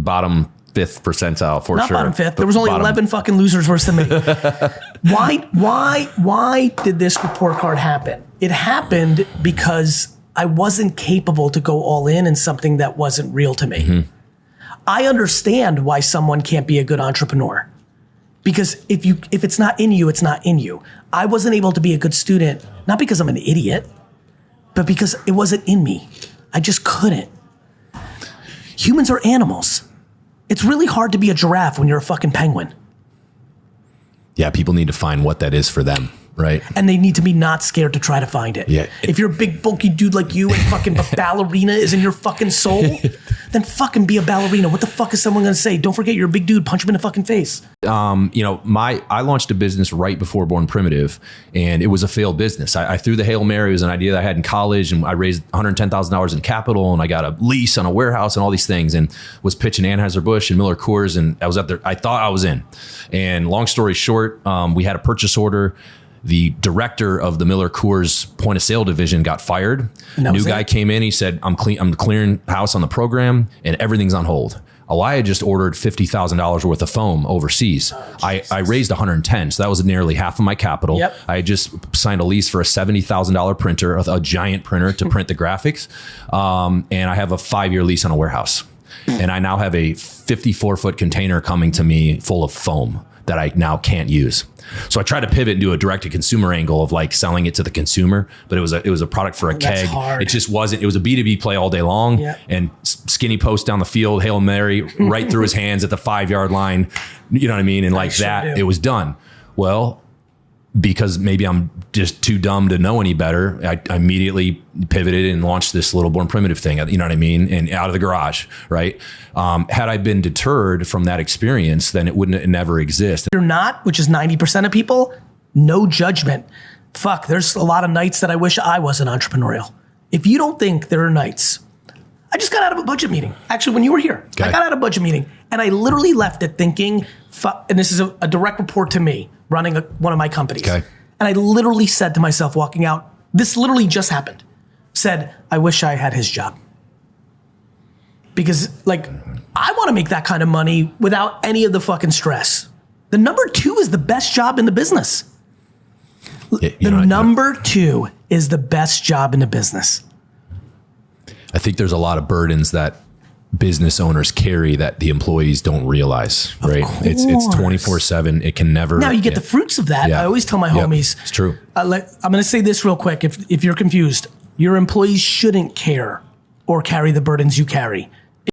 bottom 5th percentile for Not sure. bottom 5th. There was only 11 fucking losers worse than me. Why did this report card happen? It happened because I wasn't capable to go all in something that wasn't real to me. Mm-hmm. I understand why someone can't be a good entrepreneur. Because if it's not in you, it's not in you. I wasn't able to be a good student, not because I'm an idiot, but because it wasn't in me. I just couldn't. Humans are animals. It's really hard to be a giraffe when you're a fucking penguin. Yeah, people need to find what that is for them, right? And they need to be not scared to try to find it. Yeah. If you're a big bulky dude like you and fucking ballerina is in your fucking soul, then fucking be a ballerina. What the fuck is someone gonna say? Don't forget you're a big dude, punch him in the fucking face. I launched a business right before Born Primitive, and it was a failed business. I threw the Hail Mary. It was an idea that I had in college, and I raised $110,000 in capital, and I got a lease on a warehouse and all these things, and was pitching Anheuser-Busch and Miller Coors, and I was up there. I thought I was in. And long story short, we had a purchase order. The director of the Miller Coors point of sale division got fired. New guy came in. He said, I'm clearing house on the program and everything's on hold. Oh, I had just ordered $50,000 worth of foam overseas. I raised 110. So that was nearly half of my capital. Yep. I just signed a lease for a $70,000 printer, a giant printer to print the graphics. And I have a 5-year lease on a warehouse. And I now have a 54-foot container coming to me full of foam that I now can't use. So I tried to pivot and do a direct-to-consumer angle of like selling it to the consumer, but it was a product for a keg. Hard. It just wasn't. It was a B2B play all day long, and skinny post down the field, Hail Mary right through his hands at the 5-yard line. You know what I mean? And like it was done. Well, because maybe I'm just too dumb to know any better, I immediately pivoted and launched this little Born Primitive thing, you know what I mean? And out of the garage, right? Had I been deterred from that experience, then it wouldn't never exist. If you're not, which is 90% of people, no judgment. Fuck, there's a lot of nights that I wish I wasn't entrepreneurial. If you don't think there are nights, I just got out of a budget meeting. Actually, when you were here, I got out of a budget meeting and I literally left it thinking, and this is a direct report to me, running one of my companies. And I literally said to myself walking out, this literally just happened, said, I wish I had his job. Because like, I want to make that kind of money without any of the fucking stress. The number 2 is the best job in the business. Number 2 is the best job in the business. I think there's a lot of burdens that business owners carry that the employees don't realize, right? It's 24/7. It can never. Now you get the fruits of that. I always tell my homies. It's true. I'm going to say this real quick. If you're confused, your employees shouldn't care or carry the burdens you carry.